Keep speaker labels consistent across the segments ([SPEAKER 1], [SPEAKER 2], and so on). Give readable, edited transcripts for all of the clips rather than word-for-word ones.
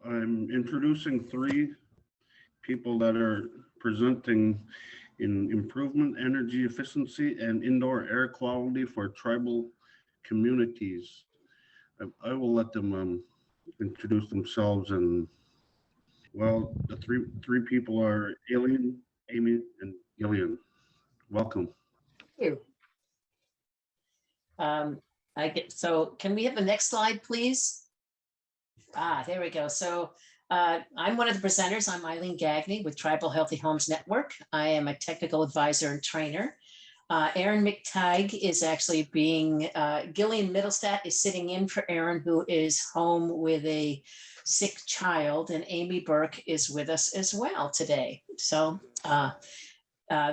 [SPEAKER 1] I'm introducing three people that are presenting in improvement, energy efficiency, and indoor air quality for tribal communities. I will let them introduce themselves, and well, the three people are Alien, Amy, and Gillian. Welcome.
[SPEAKER 2] Thank you. So can we have the next slide, please? There we go. So I'm one of the presenters. I'm Eileen Gagney with Tribal Healthy Homes Network. I am a technical advisor and trainer. Aaron McTighe is actually Gillian Middlestat is sitting in for Aaron, who is home with a sick child, and Amy Burke is with us as well today. So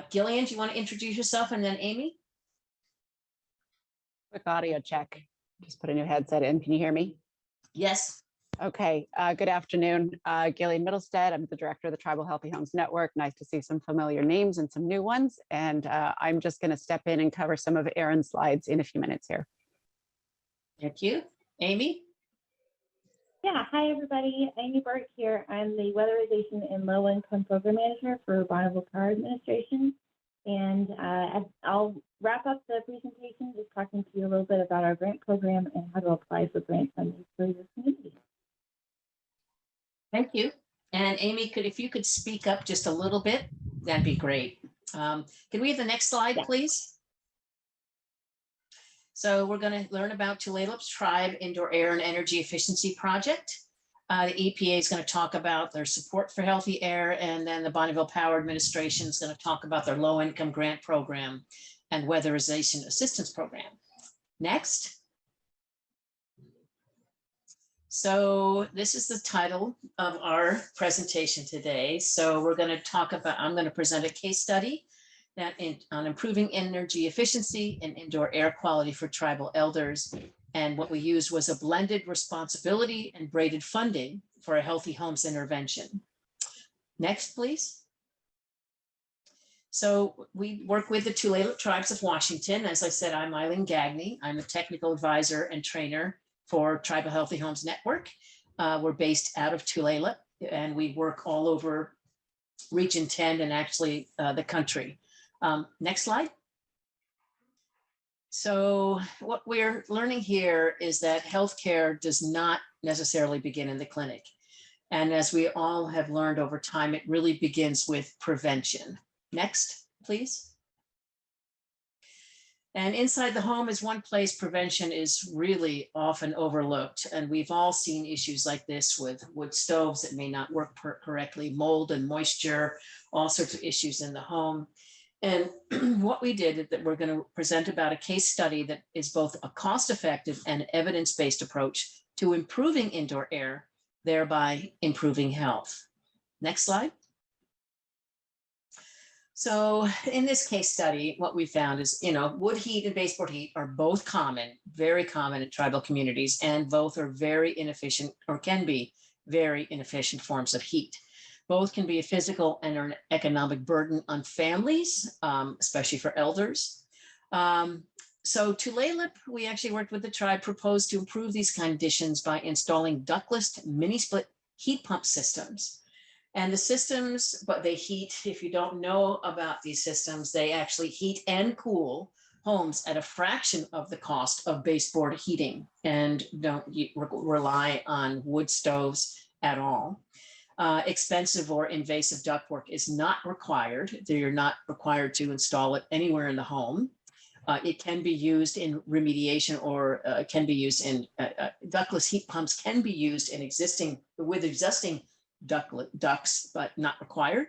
[SPEAKER 2] Gillian, do you want to introduce yourself, and then Amy?
[SPEAKER 3] Quick audio check. Just put a new headset in. Can you hear me?
[SPEAKER 2] Yes.
[SPEAKER 3] Okay. Good afternoon. Gillian Middlestat. I'm the director of the Tribal Healthy Homes Network. Nice to see some familiar names and some new ones. And I'm just going to step in and cover some of Aaron's slides in a few minutes here.
[SPEAKER 2] Thank you. Amy?
[SPEAKER 4] Yeah, hi everybody. Amy Burke here. I'm the Weatherization and Low Income Program Manager for Bonneville Power Administration. And I'll wrap up the presentation just talking to you a little bit about our grant program and how to apply for grant funding for your community.
[SPEAKER 2] Thank you. And Amy, if you could speak up just a little bit, that'd be great. Can we have the next slide, please? So we're going to learn about Tulalip's Tribe Indoor Air and Energy Efficiency Project. The EPA is going to talk about their support for healthy air, and then the Bonneville Power Administration is going to talk about their low-income grant program and weatherization assistance program. Next. So this is the title of our presentation today. So we're going to talk about, I'm going to present a case study on improving energy efficiency and indoor air quality for tribal elders. And what we used was a blended responsibility and braided funding for a healthy homes intervention. Next, please. So we work with the Tulalip Tribes of Washington. As I said, I'm Eileen Gagney. I'm a technical advisor and trainer for Tribal Healthy Homes Network. We're based out of Tulalip, and we work all over Region 10 and actually the country. Next slide. So what we're learning here is that healthcare does not necessarily begin in the clinic. And as we all have learned over time, it really begins with prevention. Next, please. And inside the home is one place prevention is really often overlooked. And we've all seen issues like this with wood stoves that may not work correctly, mold and moisture, all sorts of issues in the home. And what we did is that we're going to present about a case study that is both a cost-effective and evidence-based approach to improving indoor air, thereby improving health. Next slide. So in this case study, what we found is, wood heat and baseboard heat are both common, very common in tribal communities, and both are very inefficient or can be very inefficient forms of heat. Both can be a physical and an economic burden on families, especially for elders. So Tulalip, we actually worked with the tribe, proposed to improve these conditions by installing ductless mini-split heat pump systems. And the systems, but they heat, if you don't know about these systems, they actually heat and cool homes at a fraction of the cost of baseboard heating, and don't rely on wood stoves at all. Expensive or invasive ductwork is not required. You're not required to install it anywhere in the home. It can be used in remediation, or can be used in ductless heat pumps can be used in existing ducts, but not required.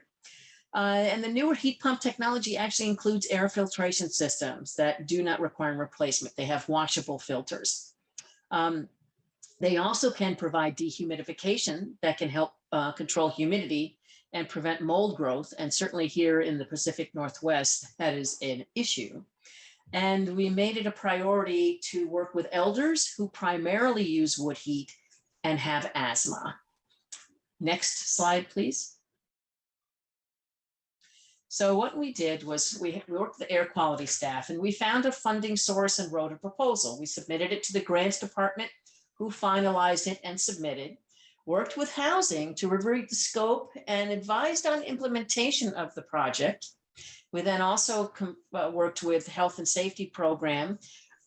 [SPEAKER 2] And the newer heat pump technology actually includes air filtration systems that do not require replacement. They have washable filters. They also can provide dehumidification that can help control humidity and prevent mold growth. And certainly here in the Pacific Northwest, that is an issue. And we made it a priority to work with elders who primarily use wood heat and have asthma. Next slide, please. So what we did was we worked with the air quality staff, and we found a funding source and wrote a proposal. We submitted it to the grants department, who finalized it and submitted. worked with housing to review the scope and advised on implementation of the project. We then also worked with health and safety program,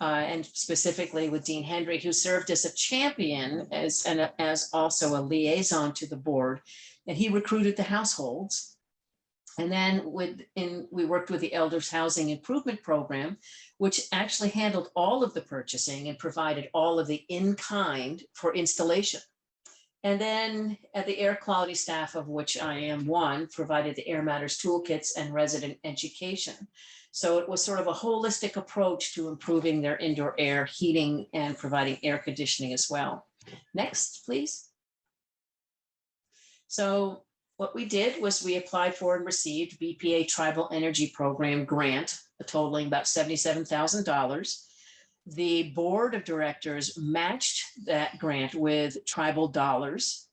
[SPEAKER 2] and specifically with Dean Hendry, who served as a champion as also a liaison to the board, and he recruited the households. And then we worked with the Elders Housing Improvement Program, which actually handled all of the purchasing and provided all of the in-kind for installation. And then the air quality staff, of which I am one, provided the Air Matters toolkits and resident education. So it was sort of a holistic approach to improving their indoor air heating and providing air conditioning as well. Next, please. So what we did was we applied for and received BPA Tribal Energy Program grant, totaling about $77,000. The board of directors matched that grant with tribal dollars.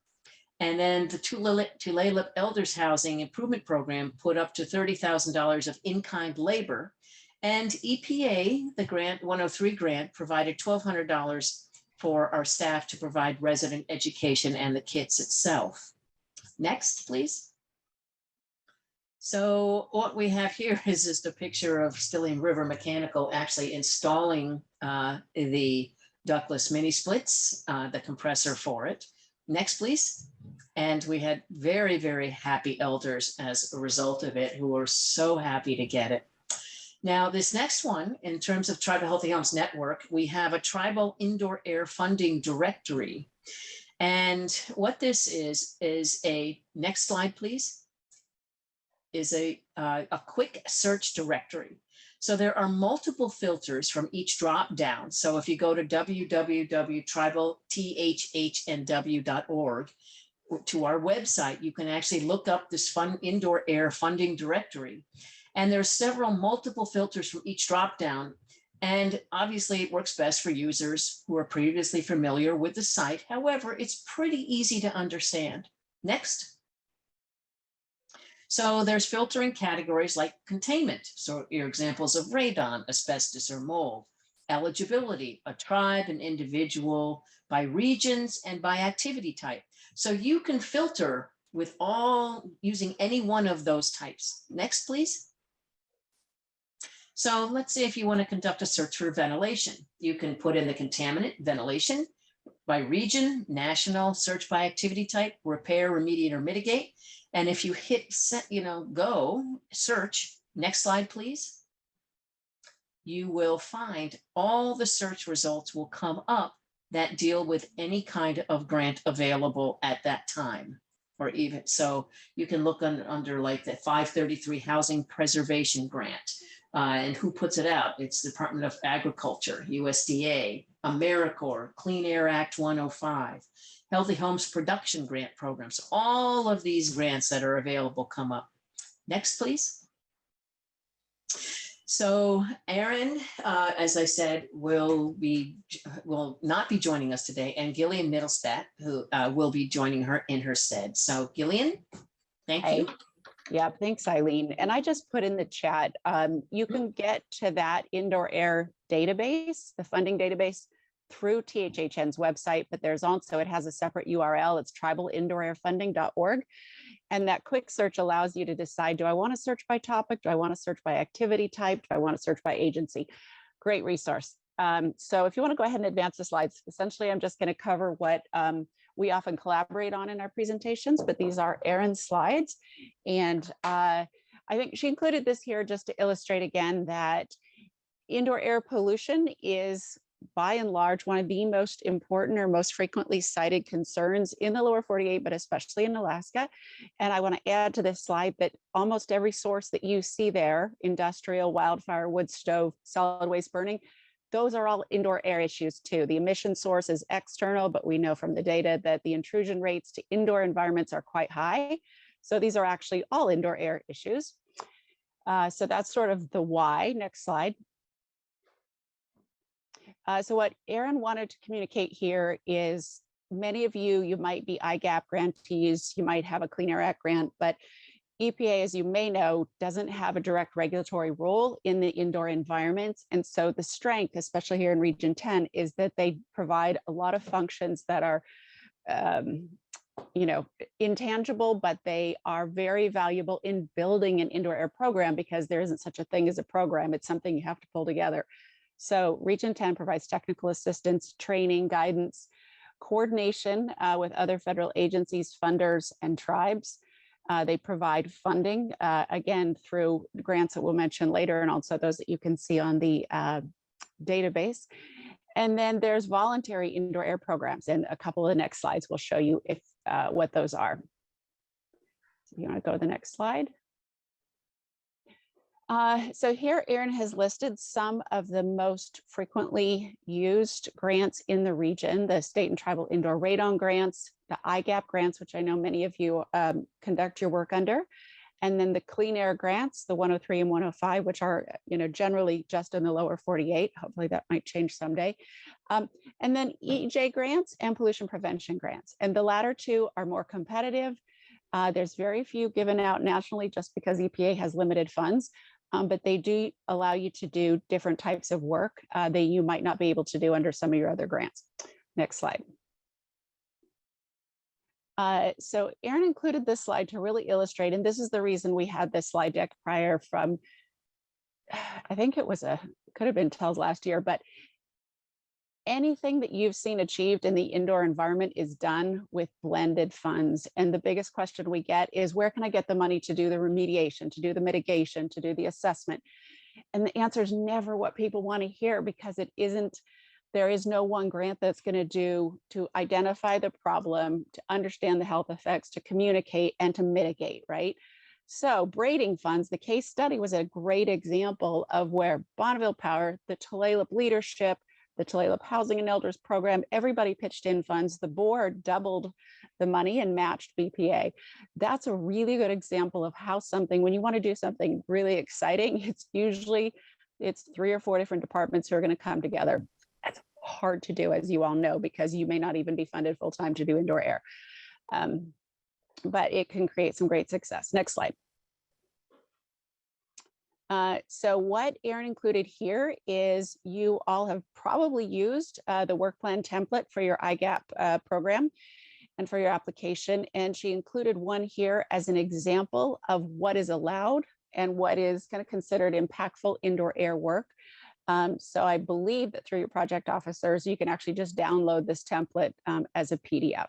[SPEAKER 2] And then the Tulalip Elders Housing Improvement Program put up to $30,000 of in-kind labor. And EPA, the grant 103 grant, provided $1,200 for our staff to provide resident education and the kits itself. Next, please. So what we have here is just a picture of Stilling River Mechanical actually installing the ductless mini splits, the compressor for it. Next, please. And we had very, very happy elders as a result of it, who were so happy to get it. Now, this next one, in terms of Tribal Healthy Homes Network, we have a tribal indoor air funding directory. And what this is a, next slide, please, is a quick search directory. So there are multiple filters from each drop down. So if you go to www.tribalthhnw.org to our website, you can actually look up this indoor air funding directory. And there's several multiple filters from each drop down. And obviously it works best for users who are previously familiar with the site. However, it's pretty easy to understand. Next. So there's filtering categories like containment. So your examples of radon, asbestos, or mold. Eligibility, a tribe, an individual, by regions, and by activity type. So you can filter with using any one of those types. Next, please. So let's say if you want to conduct a search for ventilation, you can put in the contaminant, ventilation, by region, national, search by activity type, repair, remediate, or mitigate. And if you hit set, go, search, next slide, please, you will find all the search results will come up that deal with any kind of grant available at that time. Or even, so you can look under like the 533 Housing Preservation Grant. And who puts it out? It's the Department of Agriculture, USDA, AmeriCorps, Clean Air Act 105, Healthy Homes Production Grant Programs. All of these grants that are available come up. Next, please. So Erin, as I said, will not be joining us today, and Gillian Middlestat, who will be joining her in her stead. So Gillian, thank you.
[SPEAKER 3] Yeah, thanks, Eileen. And I just put in the chat, you can get to that indoor air database, the funding database, through THHN's website, but there's also, it has a separate URL, it's tribalindoorairfunding.org. And that quick search allows you to decide, do I want to search by topic? Do I want to search by activity type? Do I want to search by agency? Great resource. So if you want to go ahead and advance the slides, essentially, I'm just going to cover what we often collaborate on in our presentations, but these are Erin's slides. And I think she included this here just to illustrate again that indoor air pollution is by and large one of the most important or most frequently cited concerns in the lower 48, but especially in Alaska. And I want to add to this slide that almost every source that you see there, industrial, wildfire, wood stove, solid waste burning, those are all indoor air issues too. The emission source is external, but we know from the data that the intrusion rates to indoor environments are quite high. So these are actually all indoor air issues. So that's sort of the why. Next slide. So what Erin wanted to communicate here is many of you might be IGAP grantees, you might have a Clean Air Act grant, but EPA, as you may know, doesn't have a direct regulatory role in the indoor environments. And so the strength, especially here in Region 10, is that they provide a lot of functions that are intangible, but they are very valuable in building an indoor air program, because there isn't such a thing as a program. It's something you have to pull together. So Region 10 provides technical assistance, training, guidance, coordination with other federal agencies, funders, and tribes. They provide funding, again, through grants that we'll mention later, and also those that you can see on the database. And then there's voluntary indoor air programs, and a couple of the next slides will show you what those are. So you want to go to the next slide. So here, Erin has listed some of the most frequently used grants in the region: the state and tribal indoor radon grants, the IGAP grants, which I know many of you conduct your work under, and then the clean air grants, the 103 and 105, which are generally just in the lower 48. Hopefully that might change someday. And then EJ grants and pollution prevention grants. And the latter two are more competitive. There's very few given out nationally just because EPA has limited funds, but they do allow you to do different types of work that you might not be able to do under some of your other grants. Next slide. So Erin included this slide to really illustrate, and this is the reason we had this slide deck prior from, I think it could have been TELS last year, but anything that you've seen achieved in the indoor environment is done with blended funds. And the biggest question we get is, where can I get the money to do the remediation, to do the mitigation, to do the assessment? And the answer is never what people want to hear, because there is no one grant that's going to do to identify the problem, to understand the health effects, to communicate, and to mitigate, right? So braiding funds, the case study was a great example of where Bonneville Power, the Tulalip leadership, the Tulalip Housing and Elders Program, everybody pitched in funds. The board doubled the money and matched BPA. That's a really good example of how when you want to do something really exciting, it's 3 or 4 different departments who are going to come together. That's hard to do, as you all know, because you may not even be funded full-time to do indoor air. But it can create some great success. Next slide. So what Erin included here is, you all have probably used the work plan template for your IGAP program and for your application. And she included one here as an example of what is allowed and what is kind of considered impactful indoor air work. So I believe that through your project officers, you can actually just download this template as a PDF.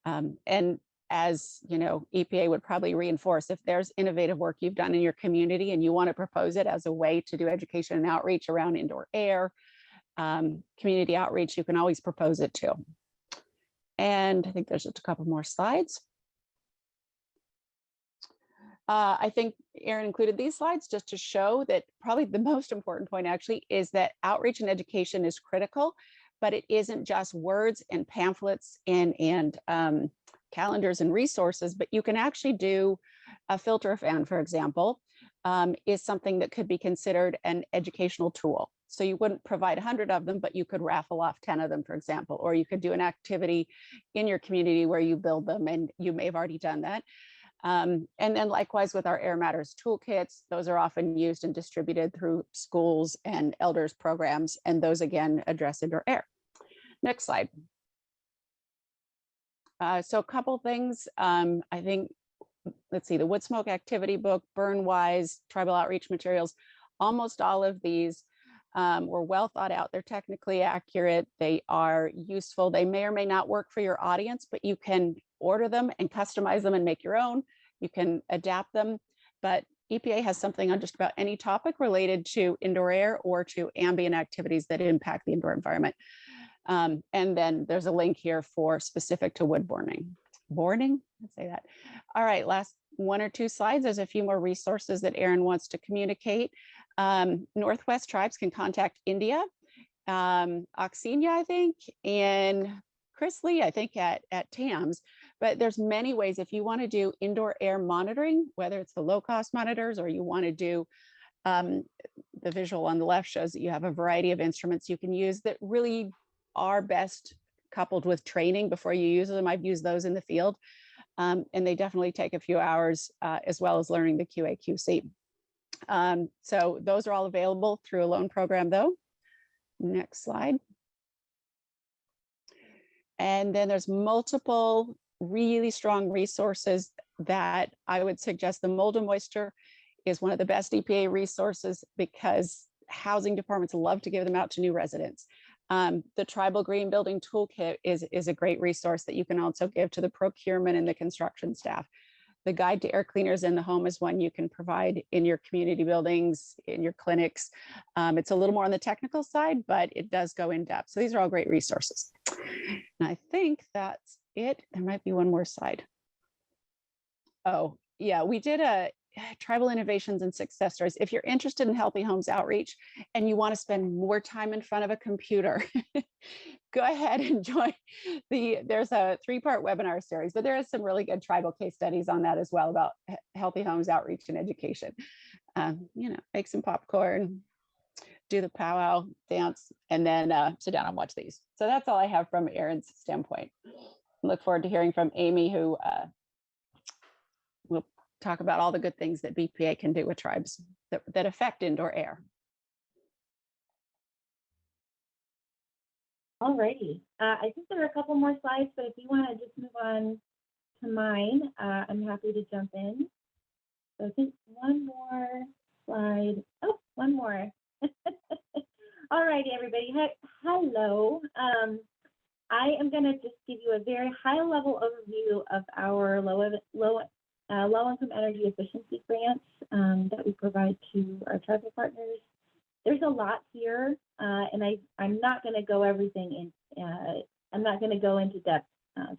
[SPEAKER 3] And as you know, EPA would probably reinforce, if there's innovative work you've done in your community and you want to propose it as a way to do education and outreach around indoor air, community outreach, you can always propose it too. And I think there's just a couple more slides. I think Erin included these slides just to show that probably the most important point actually is that outreach and education is critical, but it isn't just words and pamphlets and calendars and resources, but you can actually do a filter fan, for example, is something that could be considered an educational tool. So you wouldn't provide 100 of them, but you could raffle off 10 of them, for example, or you could do an activity in your community where you build them, and you may have already done that. And then likewise with our Air Matters toolkits, those are often used and distributed through schools and elders programs, and those again address indoor air. Next slide. So a couple things, I think, let's see, the Wood Smoke Activity Book, Burn Wise, Tribal Outreach Materials, almost all of these were well thought out. They're technically accurate. They are useful. They may or may not work for your audience, but you can order them and customize them and make your own. You can adapt them, but EPA has something on just about any topic related to indoor air or to ambient activities that impact the indoor environment. And then there's a link here for specific to wood burning. Let's say that. All right, last 1 or 2 slides. There's a few more resources that Erin wants to communicate. Northwest tribes can contact India, Oxenia, I think, and Chris Lee, I think at TAMS, but there's many ways. If you want to do indoor air monitoring, whether it's the low cost monitors or you want to do, the visual on the left shows that you have a variety of instruments you can use that really are best coupled with training before you use them. I've used those in the field, and they definitely take a few hours, as well as learning the QA/QC. So those are all available through a loan program though. Next slide. And then there's multiple really strong resources that I would suggest the mold and moisture is one of the best EPA resources because housing departments love to give them out to new residents. The Tribal Green Building Toolkit is a great resource that you can also give to the procurement and the construction staff. The Guide to Air Cleaners in the Home is one you can provide in your community buildings, in your clinics. It's a little more on the technical side, but it does go in depth. So these are all great resources. And I think that's it. There might be one more slide. Oh, yeah, we did a tribal innovations and success stories. If you're interested in Healthy Homes outreach and you want to spend more time in front of a computer, go ahead and join there's a 3-part webinar series, but there is some really good tribal case studies on that as well about Healthy Homes outreach and education. Make some popcorn, do the powwow dance, and then sit down and watch these. So that's all I have from Erin's standpoint. Look forward to hearing from Amy, who will talk about all the good things that BPA can do with tribes that affect indoor air.
[SPEAKER 4] Alrighty, I think there are a couple more slides, but if you want to just move on to mine, I'm happy to jump in. So I think one more slide. Oh, one more. Alrighty, everybody. Hello. I am going to just give you a very high-level overview of our low-income energy efficiency grants that we provide to our tribal partners. There's a lot here, and I'm not going to go everything in. I'm not going to go into depth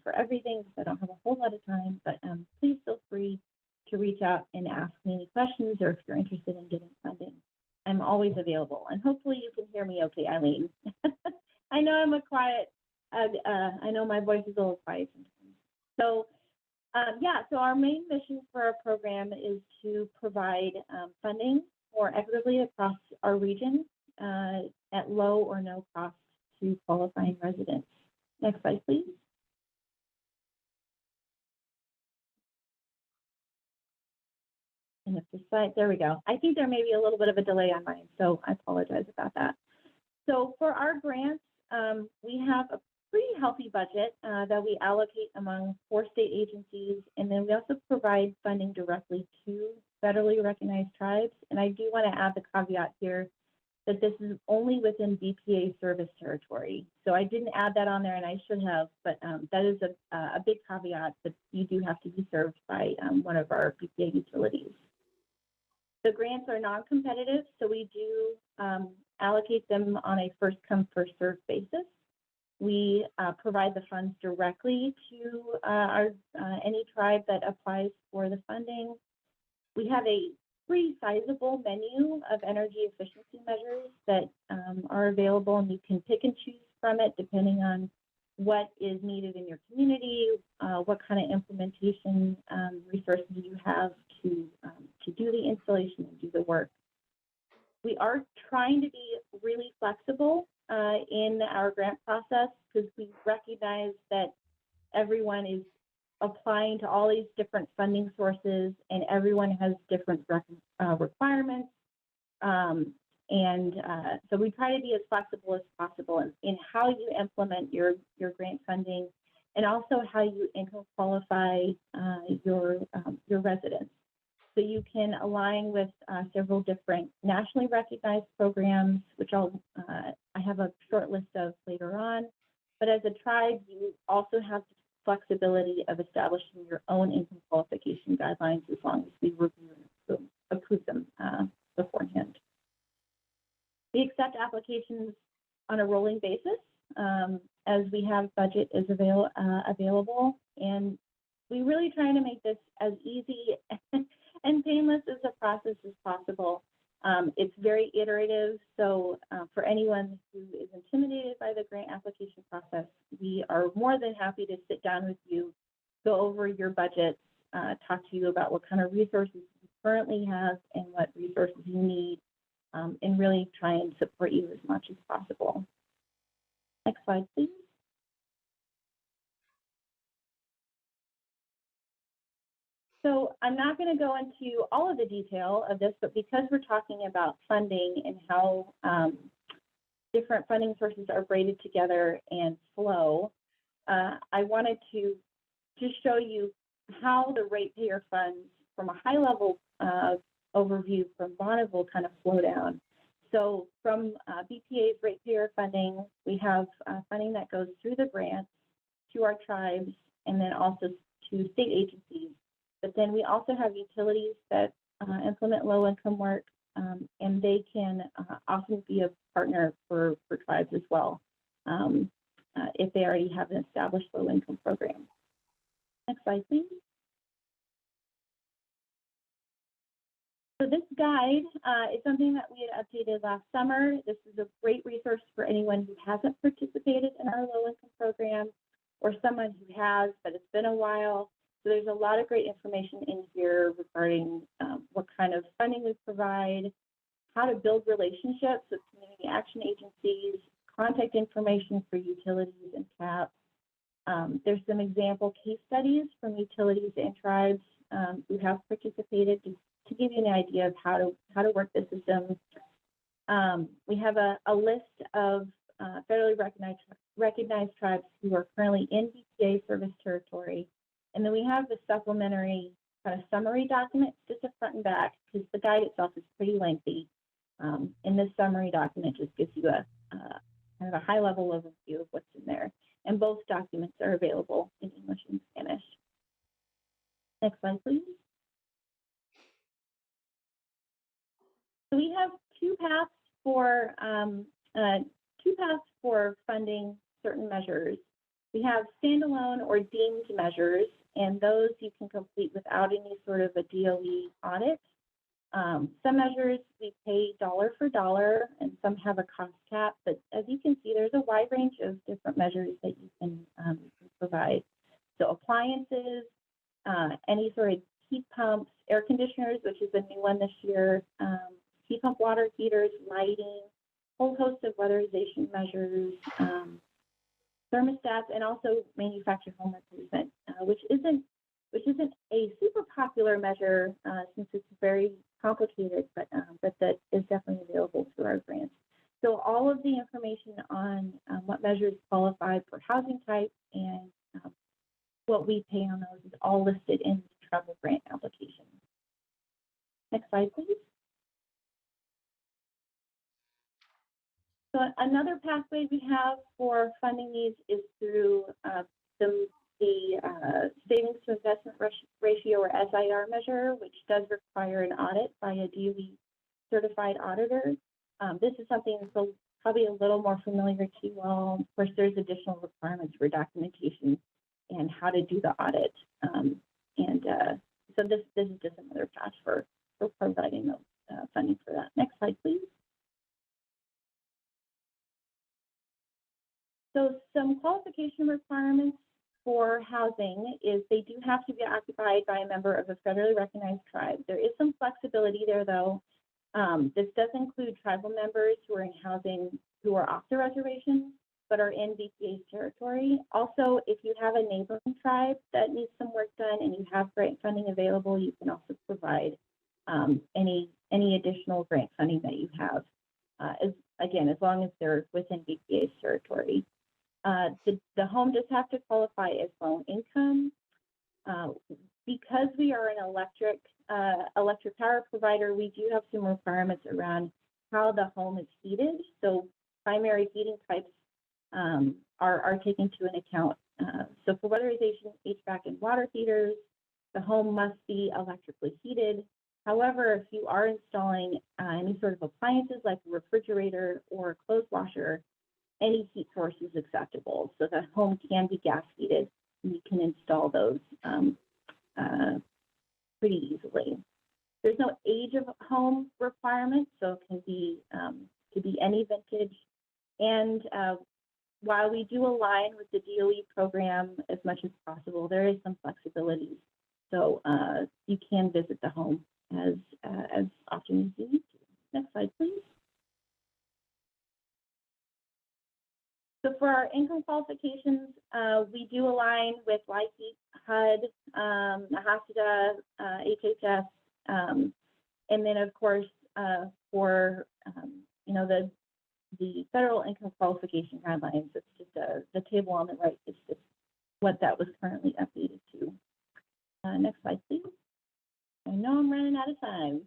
[SPEAKER 4] for everything because I don't have a whole lot of time. But please feel free to reach out and ask me any questions, or if you're interested in getting funding, I'm always available. And hopefully you can hear me okay, Eileen. I know I'm a quiet. I know my voice is a little quiet sometimes. So. So our main mission for our program is to provide funding more equitably across our region at low or no cost to qualifying residents. Next slide, please. And if the slide, there we go. I think there may be a little bit of a delay on mine, so I apologize about that. So for our grants, we have a pretty healthy budget that we allocate among 4 state agencies, and then we also provide funding directly to federally recognized tribes. And I do want to add the caveat here that this is only within BPA service territory. So I didn't add that on there, and I should have, but that is a big caveat that you do have to be served by one of our BPA utilities. The grants are non-competitive, so we do allocate them on a first-come, first-served basis. We provide the funds directly to any tribe that applies for the funding. We have a pretty sizable menu of energy efficiency measures that are available, and you can pick and choose from it depending on what is needed in your community, what kind of implementation resources you have to do the installation and do the work. We are trying to be really flexible in our grant process because we recognize that everyone is applying to all these different funding sources and everyone has different requirements. So we try to be as flexible as possible in how you implement your grant funding and also how you income qualify your residents. So you can align with several different nationally recognized programs, which I have a short list of later on. But as a tribe, you also have the flexibility of establishing your own income qualification guidelines as long as we review and approve them beforehand. We accept applications on a rolling basis as we have budget is available, and we really try to make this as easy and painless as a process as possible. It's very iterative, so for anyone who is intimidated by the grant application process, we are more than happy to sit down with you, go over your budget, talk to you about what kind of resources you currently have and what resources you need, and really try and support you as much as possible. Next slide, please. So I'm not going to go into all of the detail of this, but because we're talking about funding and how different funding sources are braided together and flow, I wanted to to show you how the ratepayer funds from a high level overview from Bonneville kind of flow down. So from BPA's ratepayer funding, we have funding that goes through the grants to our tribes and then also to state agencies. But then we also have utilities that implement low income work, and they can often be a partner for tribes as well if they already have an established low income program. Next slide, please. So this guide is something that we had updated last summer. This is a great resource for anyone who hasn't participated in our low income program or someone who has, but it's been a while. So there's a lot of great information in here regarding what kind of funding we provide, how to build relationships with community action agencies, contact information for utilities and CAP. There's some example case studies from utilities and tribes who have participated to give you an idea of how to work the system. We have a list of federally recognized tribes who are currently in BPA service territory. And then we have the supplementary kind of summary document, just a front and back, because the guide itself is pretty lengthy. And this summary document just gives you a kind of a high level overview of what's in there. And both documents are available in English and Spanish. Next slide, please. So we have two paths for funding certain measures. We have standalone or deemed measures, and those you can complete without any sort of a DOE audit. Some measures we pay dollar for dollar, and some have a cost cap, but as you can see, there's a wide range of different measures that you can provide. So appliances, any sort of heat pumps, air conditioners, which is a new one this year, heat pump water heaters, lighting, whole host of weatherization measures, thermostats, and also manufactured home improvement, which isn't a super popular measure since it's very complicated, but that is definitely available through our grants. So all of the information on what measures qualify for housing type and what we pay on those is all listed in the travel grant application. Next slide, please. So another pathway we have for funding these is through the savings to investment ratio, or SIR measure, which does require an audit by a DOE certified auditor. This is something that's probably a little more familiar to you all. Of course, there's additional requirements for documentation and how to do the audit. So this is just another path for providing those funding for that. Next slide, please. So some qualification requirements for housing is they do have to be occupied by a member of a federally recognized tribe. There is some flexibility there, though. This does include tribal members who are in housing who are off the reservation but are in BPA's territory. Also, if you have a neighboring tribe that needs some work done and you have grant funding available, you can also provide any additional grant funding that you have, as long as they're within BPA's territory. The home does have to qualify as low income. Because we are an electric power provider, we do have some requirements around how the home is heated. So primary heating types are taken to an account. So for weatherization, HVAC, and water heaters, the home must be electrically heated. However, if you are installing any sort of appliances like a refrigerator or a clothes washer, any heat source is acceptable. So the home can be gas heated, and you can install those pretty easily. There's no age of home requirement, so it can be any vintage. And while we do align with the DOE program as much as possible, there is some flexibility. So you can visit the home as often as you need to. Next slide, please. So for our income qualifications, we do align with LIHEAP, HUD, HACIDA, HHS, and then of course for the federal income qualification guidelines. It's just the table on the right is just what that was currently updated to. Next slide, please. I know I'm running out of time.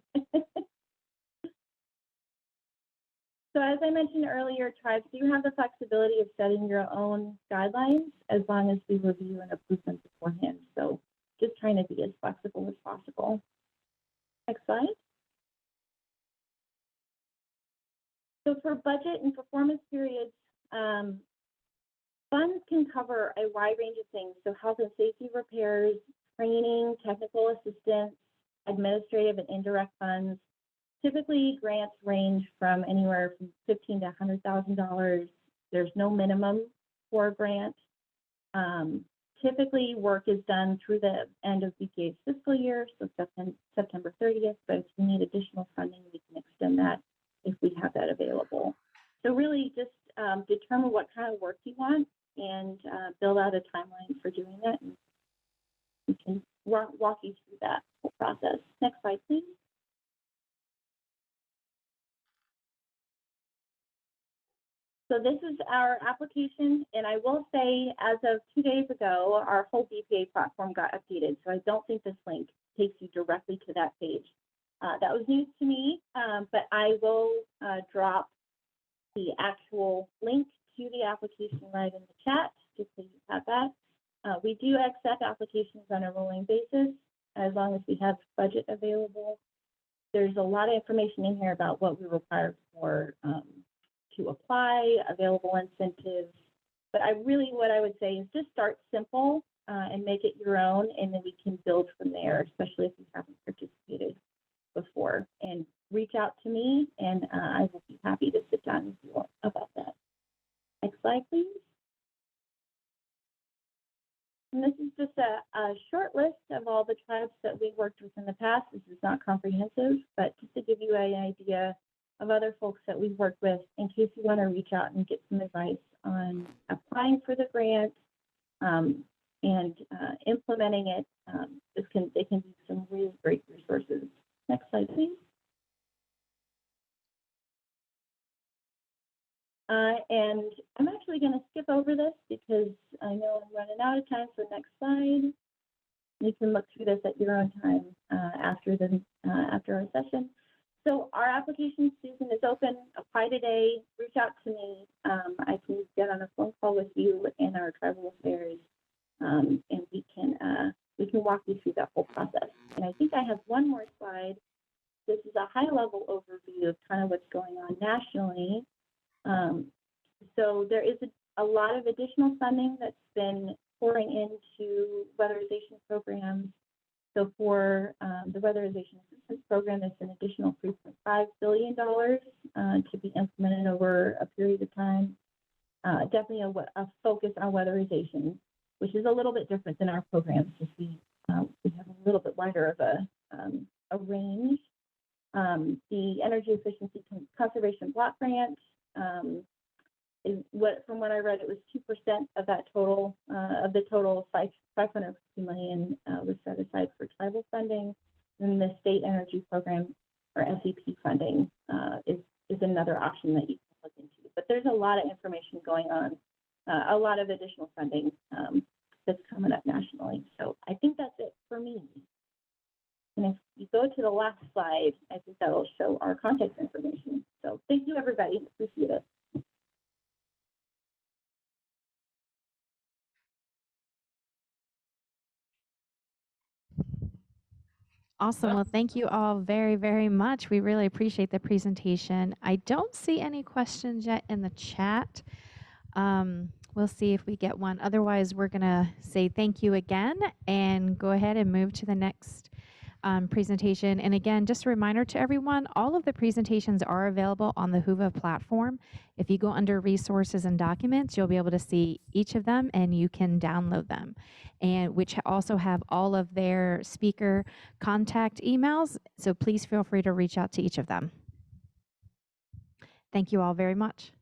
[SPEAKER 4] So as I mentioned earlier, tribes do have the flexibility of setting your own guidelines as long as we review and approve them beforehand. So just trying to be as flexible as possible. Next slide. So for budget and performance periods, funds can cover a wide range of things. So health and safety repairs, training, technical assistance, administrative and indirect funds. Typically, grants range from anywhere from $15,000 to $100,000. There's no minimum for a grant. Typically, work is done through the end of BPA's fiscal year, so September 30th, but if you need additional funding, we can extend that if we have that available. So really just determine what kind of work you want and build out a timeline for doing that. And we can walk you through that whole process. Next slide, please. So this is our application, and I will say as of 2 days ago, our whole BPA platform got updated. So I don't think this link takes you directly to that page. That was news to me, but I will drop the actual link to the application right in the chat, just so you have that. We do accept applications on a rolling basis as long as we have budget available. There's a lot of information in here about what we require for to apply, available incentives. But what I would say is just start simple and make it your own, and then we can build from there, especially if you haven't participated before. And reach out to me, and I will be happy to sit down with you about that. Next slide, please. And this is just a short list of all the tribes that we worked with in the past. This is not comprehensive, but just to give you an idea of other folks that we've worked with in case you want to reach out and get some advice on applying for the grant and implementing it. They can be some really great resources. Next slide, please. And I'm actually going to skip over this because I know I'm running out of time. So next slide. You can look through this at your own time after our session. So our application season is open. Apply today. Reach out to me. I can get on a phone call with you and our tribal affairs, and we can walk you through that whole process. And I think I have one more slide. This is a high-level overview of kind of what's going on nationally. So there is a lot of additional funding that's been pouring into weatherization programs. So for the weatherization assistance program, it's an additional $3.5 billion to be implemented over a period of time. Definitely a focus on weatherization, which is a little bit different than our programs, because we have a little bit wider of a range. The energy efficiency conservation block grant from what I read, it was 2% of that total of the total $550 million was set aside for tribal funding. And the state energy program, or SEP funding, is another option that you can look into. But there's a lot of information going on, a lot of additional funding that's coming up nationally. So I think that's it for me. And if you go to the last slide, I think that'll show our contact information. So thank you, everybody. Appreciate it.
[SPEAKER 5] Awesome. Well, thank you all very, very much. We really appreciate the presentation. I don't see any questions yet in the chat. We'll see if we get one. Otherwise, we're going to say thank you again and go ahead and move to the next presentation. And again, just a reminder to everyone, all of the presentations are available on the Whova platform. If you go under resources and documents, you'll be able to see each of them and you can download them, and which also have all of their speaker contact emails. So please feel free to reach out to each of them. Thank you all very much.